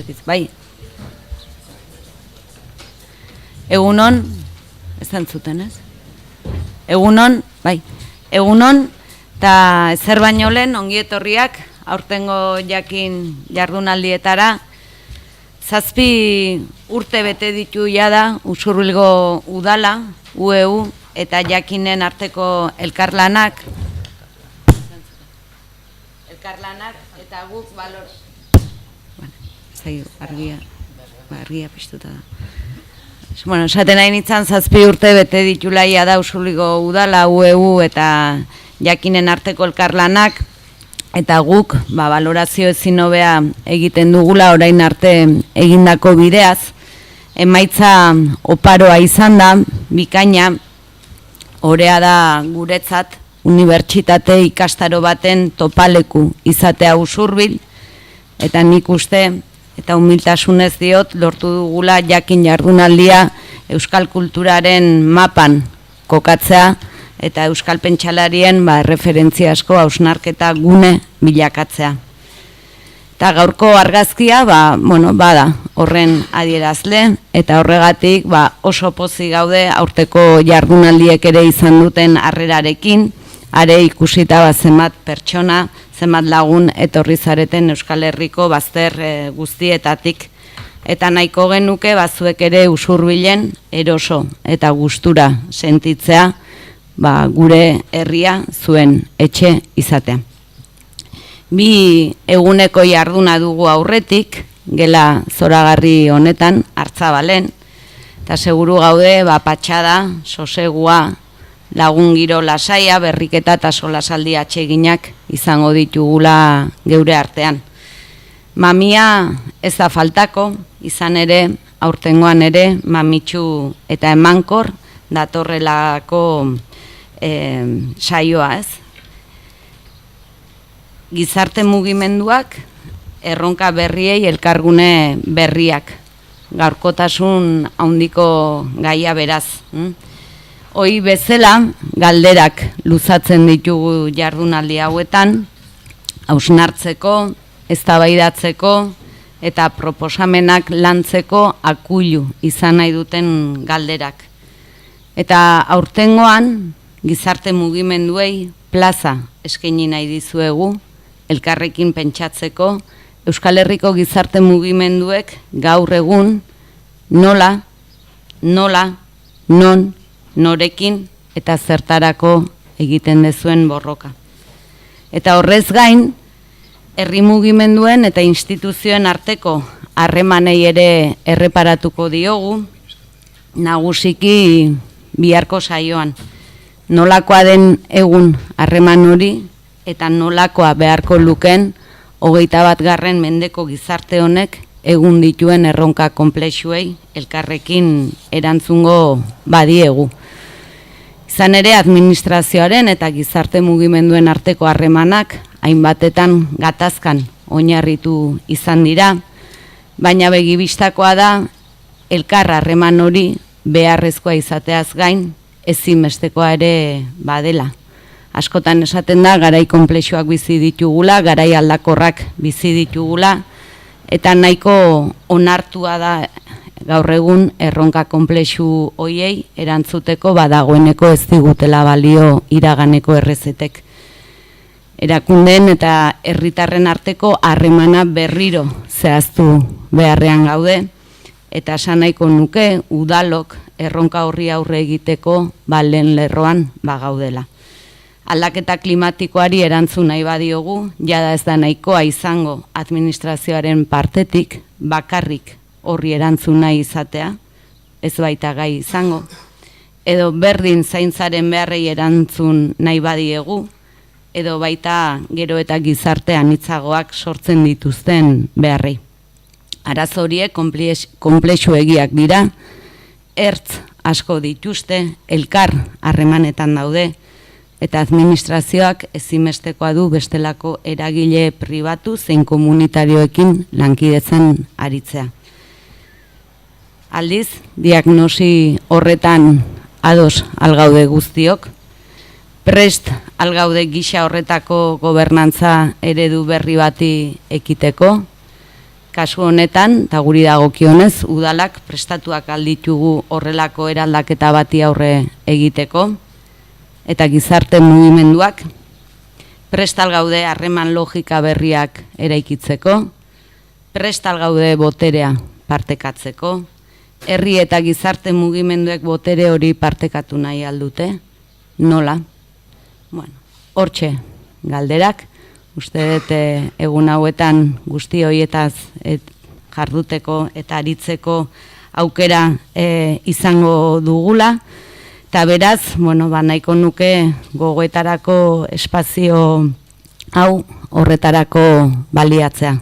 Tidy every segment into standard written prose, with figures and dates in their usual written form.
sekiz, bai. Egunon, ez entzuten, ez? Egunon, bai. Egunon, eta zer baino lehen, ongi etorriak, aurtengo jakin jardunaldietara. 7 urte bete ditu jada, Usurbilgo udala, UEU, eta jakinen arteko elkarlanak, eta guk balor... Argia piztuta da. Bueno, esaten nahi nintzen 7 urte bete ditulaia da Usurbilgo udala, UEU eta jakinen arteko elkarlanak, eta guk balorazio ezin hobea egiten dugula orain arte egindako bideaz. Emaitza oparoa izan da, bikaina, orea da guretzat, unibertsitate ikastaro baten topaleku izatea Usurbil, eta nik uste, eta humiltasunez diot, lortu dugula jakin jardunaldia euskal kulturaren mapan kokatzea, eta euskal pentsalarien referentzia asko hausnarketa gune bilakatzea. Eta gaurko argazkia, bada, horren adierazle, eta horregatik oso pozik gaude aurteko jardunaldiek ere izan duten harrerarekin, are ikusita zenbat pertsona, zenbat lagun etorri zareten Euskal Herriko bazter guztietatik. Eta nahiko genuke bazuek ere Usurbilen eroso eta gustura sentitzea, gure herria zuen etxe izatea. 2 eguneko jarduna dugu aurretik, gela zoragarri honetan, Hartzabalen, eta seguru gaude, patxada, sosegua, lagun giro lasaia, berriketa eta solasaldi atseginak izango ditugula geure artean. Mamia ez da faltako, izan ere, aurtengoan ere, mamitsu eta emankor datorrelako saioa, ez? Gizarte mugimenduak, erronka berriei elkargune berriak, gaurkotasun handiko gaia beraz. Hoi bezala, galderak luzatzen ditugu jardunaldi hauetan, hausnartzeko, eztabaidatzeko eta proposamenak lantzeko akuilu izan nahi duten galderak. Eta aurtengoan, gizarte mugimenduei plaza eskaini nahi dizuegu, elkarrekin pentsatzeko, Euskal Herriko gizarte mugimenduek gaur egun nola, non, norekin eta zertarako egiten dezuen borroka. Eta horrez gain, herri mugimenduen eta instituzioen arteko harremanei ere erreparatuko diogu, nagusiki biharko saioan. Nolakoa den egun harreman hori eta nolakoa beharko luken 21. mendeko gizarte honek egun dituen erronka konplexuei elkarrekin erantzungo badiegu. Izan ere, administrazioaren eta gizarte mugimenduen arteko harremanak hainbatetan gatazkan oinarritu izan dira, baina begibistakoa da elkar harreman hori beharrezkoa izateaz gain ezinbestekoa ere badela. Askotan esaten da, garai konplexuak bizi ditugula, garai aldakorrak bizi ditugula, eta nahiko onartua da gaur egun erronka konplexu hoiei erantzuteko badagoeneko ez digutela balio iraganeko errezetek. Erakundeen eta herritarren arteko harremana berriro zehaztu beharrean gaude, eta esan nahiko nuke udalok erronka horri aurre egiteko lehen lerroan gaudela. Aldaketa klimatikoari erantzun nahi badiogu, jada ez da nahikoa izango administrazioaren partetik bakarrik horri erantzun nahi izatea, ez baita gai izango, edo berdin zaintzaren beharrei erantzun nahi badiegu, edo baita gero eta gizartean hitzagoak sortzen dituzten beharrei. Arazo horiek konplexuegiak dira, ertz asko dituzte, elkar harremanetan daude, eta administrazioak ezinbestekoa du bestelako eragile pribatu zein komunitarioekin lankidetzen aritzea. Aldiz, diagnosi horretan ados algaude guztiok, prest algaude gisa horretako gobernantza eredu berri bati ekiteko, Kasu honetan, eta guri dagokionez, udalak prestatuak alditugu horrelako eraldaketa bati aurre egiteko, eta gizarte mugimenduak prestal gaude harreman logika berriak eraikitzeko, prestal gaude boterea partekatzeko, herri eta gizarte mugimenduek botere hori partekatu nahi aldute, nola? Bueno, hortxe galderak, uste dut egun hauetan guzti horietaz jarduteko eta aritzeko aukera izango dugula, eta beraz, nahiko nuke gogoetarako espazio hau horretarako baliatzea.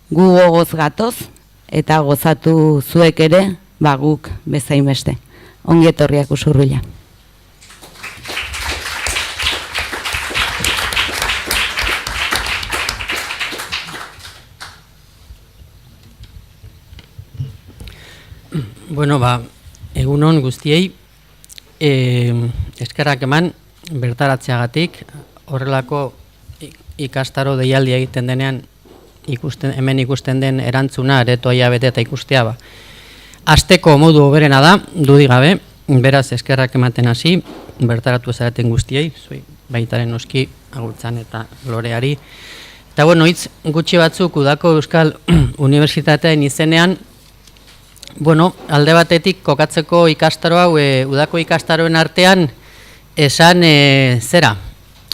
Gu gogoz gatoz eta gozatu zuek ere, guk bezain beste. Ongi etorriak Usurrula. Bueno, egunon guztiei, eskerrak eman bertaratzeagatik, horrelako ikastaro deialdia egiten denean hemen ikusten den erantzuna aretoia bete eta ikustea Asteko modu hoberena da, dudik gabe, beraz eskerrak ematen hasi, bertaratu ezaraten guztiei, zui baitaren noski agurtzan eta loreari. Eta hitz gutxi batzuk udako Euskal Unibertsitatean izenean, alde batetik kokatzeko ikastaro hau, udako ikastaroen artean, esan zera,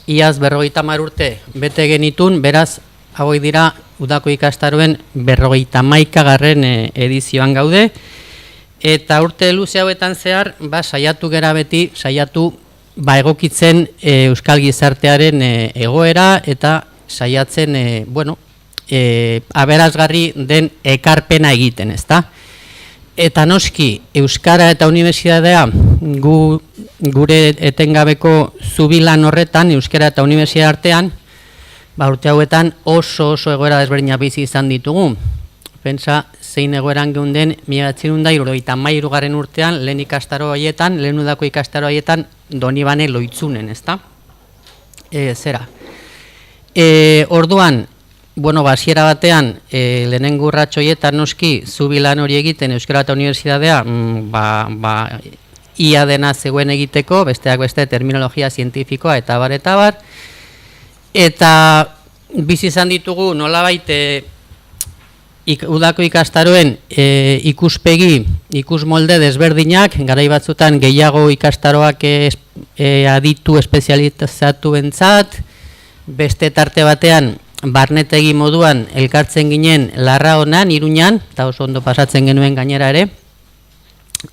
iaz 50 urte bete genitun, beraz, hauek dira udako ikastaroen 51. Edizioan gaude, eta urte luze hauetan zehar, saiatu gera beti, egokitzen Euskal Gizartearen egoera, eta saiatzen, aberasgarri den ekarpena egiten, ezta? Eta noski, Euskara eta Unibertsitatea gure etengabeko zubilan horretan, Euskara eta Unibertsitate artean, urte hauetan oso egoera desberdina bizi izan ditugu. Pentsa, zein egoeran geunden, 1973 urtean, lehen ikastaro haietan, lehen udako ikastaro haietan, Donibane Loitzunen, ezta? Zera. Orduan, hasiera batean, lehenengo urratxo horietan noski, zubilan hori egiten Euskara eta Unibertsitatea, ia dena zegoen egiteko, besteak beste terminologia zientifikoa eta bar, eta bizi izan ditugu nolabait udako ikastaroen ikusmolde desberdinak, garai batzutan gehiago ikastaroak aditu espezializatu bentzat, beste tarte batean barnetegi moduan elkartzen ginen Larra honan, Iruñan, eta oso ondo pasatzen genuen gainera ere,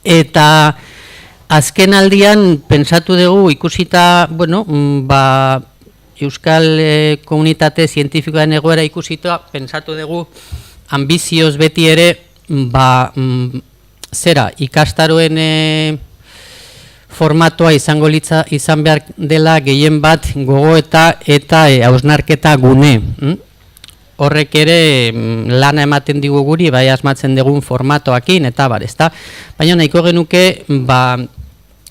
eta azken aldian pentsatu dugu ikusita, Euskal komunitate zientifikoan egoera ikusita, pentsatu dugu ambizioz beti ere, ikastaroen formatoa izan behar dela gehien bat gogoeta eta hausnarketa gune. Horrek ere lana ematen digu guri, asmatzen dugun formatoakin eta ezta. Baina nahiko genuke,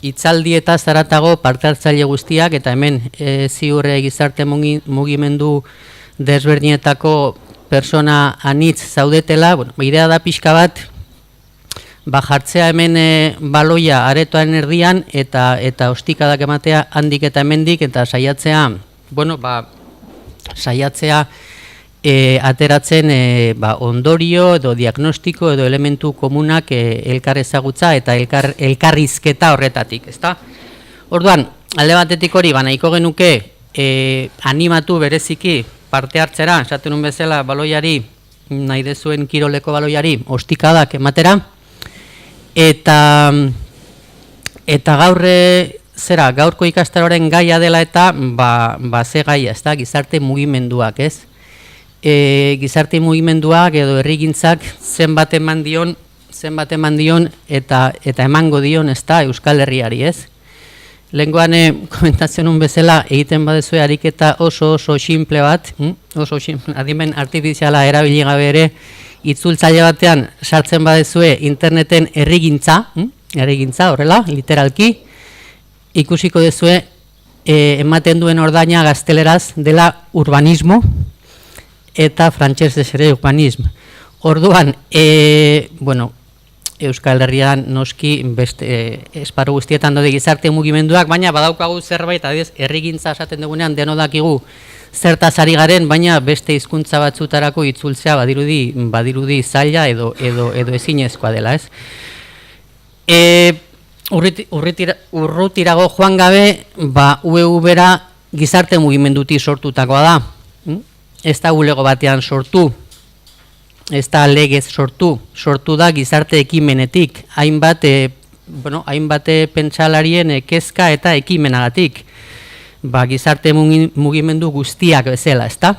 hitzaldi eta zaratago parte hartzaile guztiak, eta hemen ziurre gizarte mugimendu desberdinetako persona anitz zaudetela, idea da pixka bat, jartzea hemen baloia aretoaren erdian, eta ostikadak ematea handik eta hemendik, eta saiatzea, ateratzen ondorio edo diagnostiko edo elementu komunak elkar ezagutza eta elkarrizketa horretatik, ezta? Orduan, alde batetik hori, nahiko genuke animatu bereziki parte hartzera, esaten un bezala baloiari, nahi dezuen kiroleko baloiari, ostikadak ematera, eta gaurko ikastaroaren gaia dela eta ze gaia, ezta, gizarte mugimenduak, ez? Gizarte mugimenduak edo herrigintzak zenbat eman dion eta emango dion, ezta, Euskal Herriari, ez? Lehengoan komentatzen un bezala egiten badezue ariketa oso simple bat, adimen artifiziala erabili gabe ere, itzultzaile batean sartzen badezue interneten herrigintza, horrela, literalki, ikusiko dezue ematen duen ordaina gazteleraz dela urbanismo eta frantsesez ere urbanismo. Orduan, bueno, Euskal Herrian noski beste esparru guztietan daude gizarte mugimenduak, baina badaukagu zerbait, adibidez, herrigintza esaten dugunean deno dakigu zertaz ari garen, baina beste hizkuntza batzutarako itzultzea badirudi zaila edo ezinezkoa dela, ez? Urrutirago joan gabe, UEV-ra gizarte mugimendutik sortutakoa da. Ez da bulego batean sortu, ez da legez sortu da gizarte ekimenetik, hainbat pentsalarien kezka eta ekimenagatik, gizarte mugimendu guztiak bezala, ez da?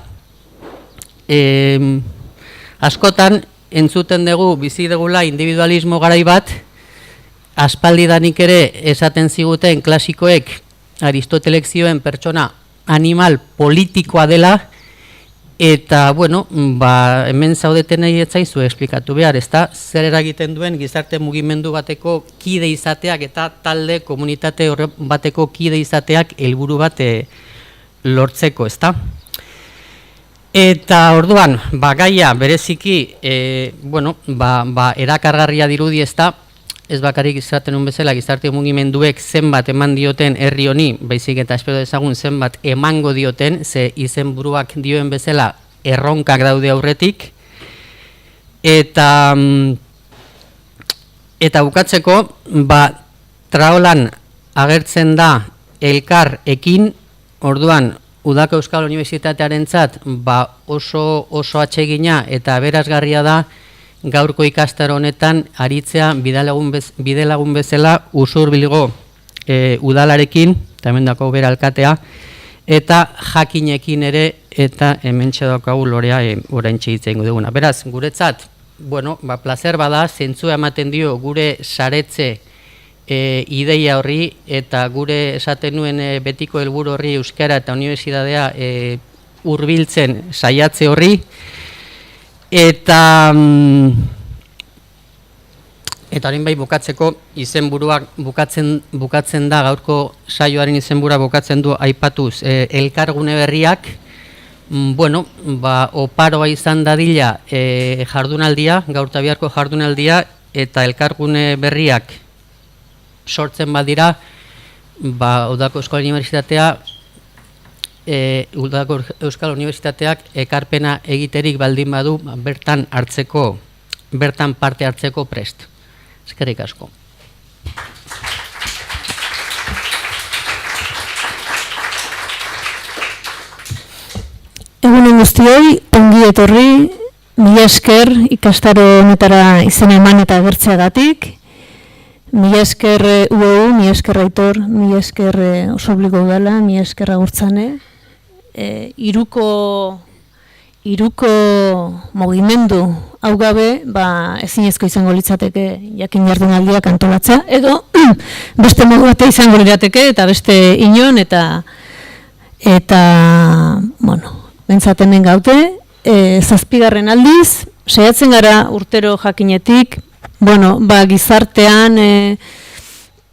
Askotan, entzuten dugu, bizi dugula individualismo garai bat, aspaldidanik ere esaten ziguten klasikoek Aristotelek zioen pertsona animal politikoa dela, eta, bueno, hemen zaudetenei ez zaizu esplikatu behar, ezta? Zer eragiten duen gizarte mugimendu bateko kide izateak eta talde komunitate bateko kide izateak helburu bat lortzeko, ezta? Eta orduan, gaia bereziki, bueno, erakargarria dirudi, ezta? Ez bakarrik izaten un bezala gizarte mugimenduek zenbat eman dioten herri honi, baizik eta espero dezagun zenbat emango dioten, ze izenburuak dioen bezala erronkak daude aurretik. Eta bukatzeko, traolan agertzen da elkar ekin, orduan Udako Euskal Unibertsitatearentzat oso atsegina eta aberasgarria da gaurko ikastaro honetan aritzea bidelagun bezala usurbilgo udalarekin, eta hemen daukagu bera alkatea, eta jakinekin ere, eta hementxe daukagu Lorea oraintxe hitz egingo duguna. Beraz, guretzat, bueno, plazer bada, zentzua ematen dio gure saretze ideia horri, eta gure esaten nuen betiko helburu horri euskara eta unibertsitatea hurbiltzen saiatze horri, eta orain bai bukatzeko izenburuak bukatzen da, gaurko saioaren izenburua bukatzen du aipatuz elkargune berriak, bueno, oparoa izan dadila jardunaldia, gaur eta biharko jardunaldia, eta elkargune berriak sortzen badira, Udako Euskal Unibertsitatea Udako Euskal Unibertsitateak ekarpena egiterik baldin badu bertan parte hartzeko prest. Eskerrik asko. Egunen guztioi, ongi etorri, mila esker ikastaro honetara izena eman eta agertzeagatik. Mila esker UEU, mila esker Aitor, mila esker Osobliko udala, mila esker Agurtzane. Iruko mugimendu hau gabe, ezinezko izango litzateke jakin jardunaldiak antolatzea, edo beste modu batea izango lirateke, eta beste inon, eta bueno, bentsatenen gaute, 7. aldiz, saiatzen gara urtero jakinetik, bueno, gizartean,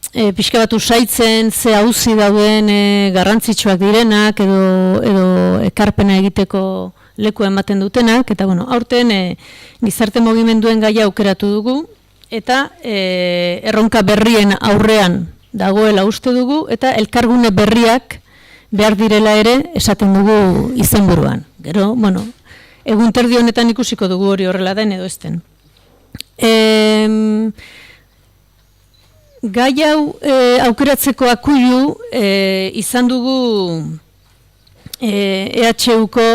pixka bat usaitzen, ze auzi dauden garrantzitsuak direnak, edo ekarpena egiteko leku ematen dutenak, eta bueno, aurten gizarte mugimenduen gaia aukeratu dugu, eta erronka berrien aurrean dagoela uste dugu, eta elkargune berriak behar direla ere esaten dugu izenburuan. Gero, bueno, egun terdi honetan ikusiko dugu hori horrela den edo ezten. Gai hau aukeratzeko akuilu izan dugu EHUko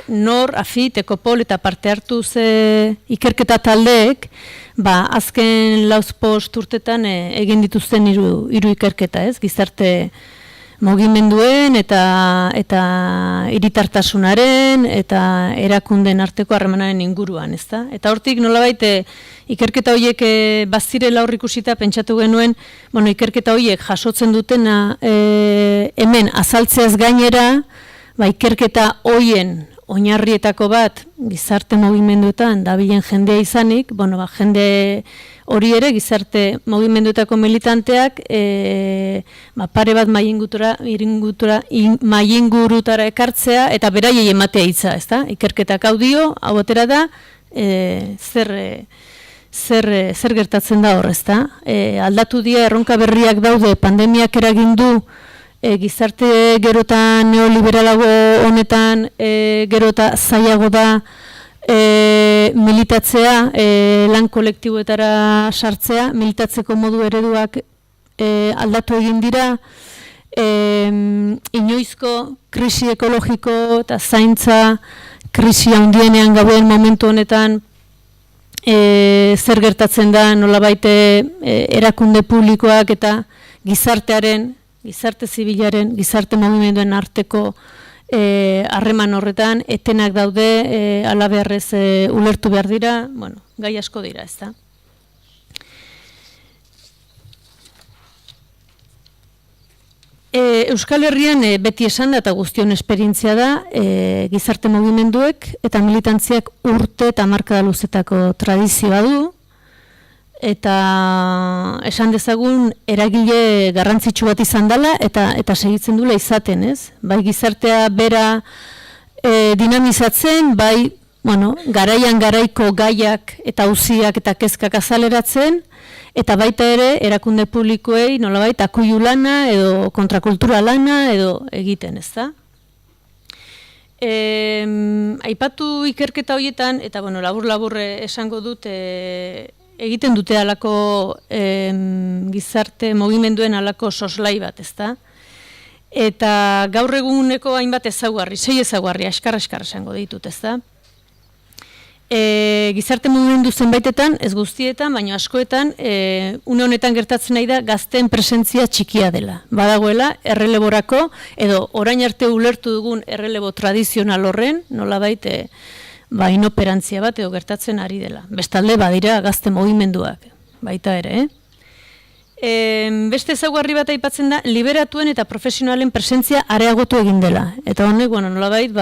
NOR, AFIT, Ekopol eta parte hartu ikerketa taldeek, azken 4 urtetan egin dituzten hiru ikerketa, ez? Gizarte mugimenduen eta hiritartasunaren eta erakunden arteko harremanaren inguruan, ezta? Eta hortik nolabait ikerketa horiek bazirela hor ikusita pentsatu genuen, bueno, ikerketa horiek jasotzen dutena hemen azaltzeaz gainera, ikerketa horien oinarrietako bat gizarte mugimenduetan dabilen jendea izanik, bueno, jende hori ere gizarte mugimenduetako militanteak pare bat mailingurutara ekartzea eta beraiei ematea hitza, ezta? Ikerketak hau dio, hau atera da, zer gertatzen da hor, ezta? Aldatu dira erronka berriak daude, pandemiak eragin du gizarte gerotan neoliberalago honetan gerota zailago da militatzea, lan kolektiboetara sartzea, militatzeko modu ereduak aldatu egin dira, inoizko krisi ekologiko eta zaintza krisi handienean gauden momentu honetan zer gertatzen da nolabait erakunde publikoak eta gizartearen, gizarte zibilaren, gizarte mugimenduen arteko harreman horretan etenak daude, halabeharrez ulertu behar dira, bueno, gai asko dira, ezta? Euskal Herrian beti esan da eta guztion esperientzia da gizarte mugimenduek eta militantziak urte eta hamarkada luzetako tradizioa du eta esan dezagun eragile garrantzitsu bat izan dela eta segitzen dula izaten, ez? Bai gizartea bera dinamizatzen, bai garaian garaiko gaiak eta auziak eta kezkak azaleratzen, eta baita ere erakunde publikoei nolabait akuilu lana edo kontrakultura lana edo egiten, ezta? Aipatu ikerketa horietan, eta labur-labur esango dut, egiten dute alako gizarte mugimenduen alako soslai bat, ezta? Eta gaur eguneko hainbat ezaugarri, 6 ezaugarri, askar esango ditut, ezta? Gizarte mugimendu zenbaitetan, ez guztietan, baina askoetan, une honetan gertatzen nahi da gazteen presentzia txikia dela. Badagoela, erreleborako, edo orain arte ulertu dugun errelebo tradizional horren, nolabait inoperantzia bat edo gertatzen ari dela. Bestalde badira gazte mugimenduak, baita ere, Beste ezaugarri bat aipatzen da, liberatuen eta profesionalen presentzia areagotu egin dela. Eta honek, nolabait,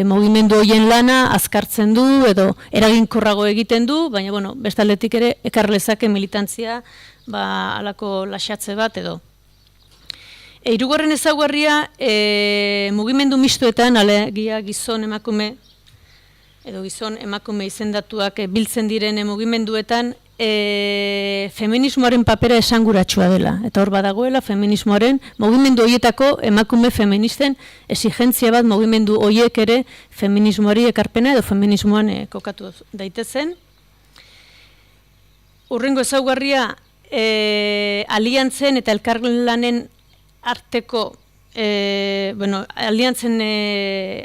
mugimendu horien lana azkartzen du edo eraginkorrago egiten du, baina, bestaldetik ere, ekarlezake militantzia, alako laxatze bat edo. Hirugarren ezaugarria, mugimendu mistoetan, alegia gizon emakume, edo gizon emakume izendatuak biltzen diren mugimenduetan, feminismoaren papera esanguratsua dela. Eta hor badagoela feminismoaren, mugimendu horietako emakume feministen exigentzia bat mugimendu horiek ere feminismoari ekarpena edo feminismoan kokatu daitezen. Hurrengo ezaugarria, aliantzen eta elkarlanen arteko aliantzen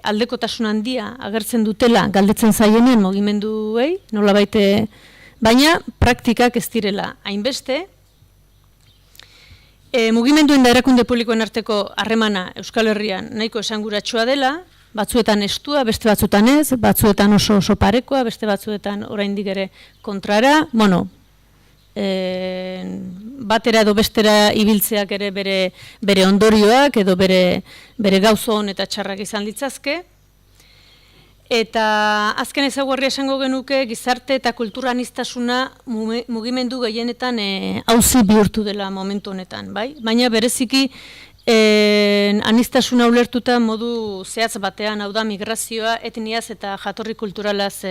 aldekotasun handia agertzen dutela galdetzen zaienen mugimenduei, nolabait baina praktikak ez direla hainbeste. Mugimenduen da erakunde publikoen arteko harremana Euskal Herrian nahiko esanguratsua dela, batzuetan estua, beste batzuetan ez, batzuetan oso parekoa, beste batzuetan oraindik ere kontrara, batera edo bestera ibiltzeak ere bere ondorioak edo bere gauzo on eta txarrak izan ditzazke. Eta azken ezaugarria esango genuke gizarte eta kultura aniztasuna mugimendu gehienetan auzi bihurtu dela momentu honetan, bai? Baina bereziki aniztasuna ulertuta modu zehatz batean, hau da migrazioa, etniaz eta jatorri kulturalaz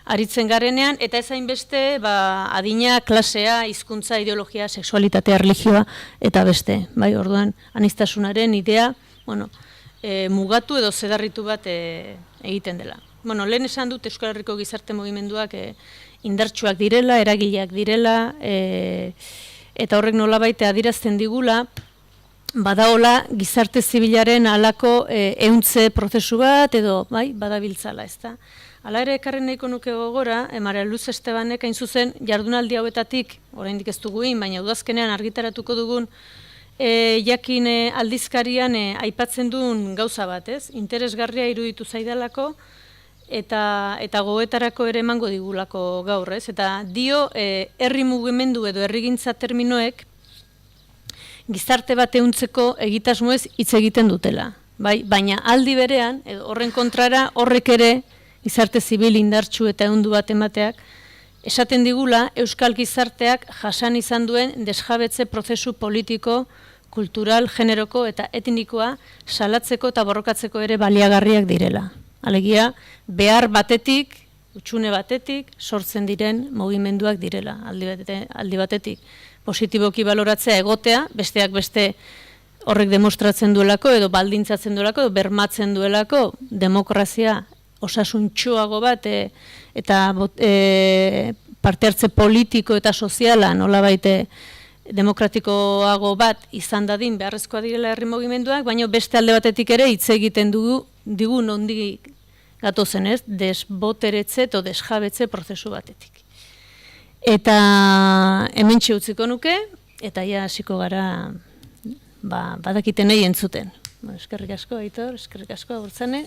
aritzen garenean, eta ez hainbeste adina, klasea, hizkuntza, ideologia, sexualitatea, religioa eta beste, bai? Orduan anistasunaren idea, mugatu edo zedarritu bat egiten dela. Lehen esan dut Euskal Herriko gizarte mugimenduak indartsuak direla, eragileak direla, eta horrek nolabait adierazten digula, badaola gizarte zibilaren halako ehuntze prozesu bat edo badabiltzala, ezta. Hala ere ekarri nahiko nuke gogora, Maria Luz Estebanek hain zuzen jardunaldi hauetatik, oraindik ez dugu egin, baina udazkenean argitaratuko dugun jakin aldizkarian aipatzen duen gauza bat, ez? Interesgarria iruditu zaidalako eta gogoetarako ere emango digulako gaur, ez? Eta dio herri mugimendu edo herrigintza terminoek gizarte bat ehuntzeko egitasmoez hitz egiten dutela, bai? Baina aldi berean, edo horren kontrara, horrek ere gizarte zibil indartsu eta ehundu bat emateak esaten digula euskal gizarteak jasan izan duen desjabetze prozesu politiko, kultural, generoko eta etnikoa salatzeko eta borrokatzeko ere baliagarriak direla. Alegia, behar batetik utxune batetik sortzen diren mugimenduak direla, aldi batetik. Positiboki baloratzea egotea, besteak beste horrek demostratzen duelako, edo baldintzatzen duelako, edo bermatzen duelako, demokrazia osasuntxoago bat, eta parte hartze politiko eta soziala nolabait demokratikoago bat izan dadin beharrezkoa direla herri mugimenduak, baina beste alde batetik ere hitz egiten digu nondik gatozen, ez? Desboteretze edo desjabetze prozesu batetik. Eta hementxe utziko nuke, eta ja hasiko gara badakiten nahi entzuten. Eskerrik asko, Aitor, eskerrik asko, Agurtzane.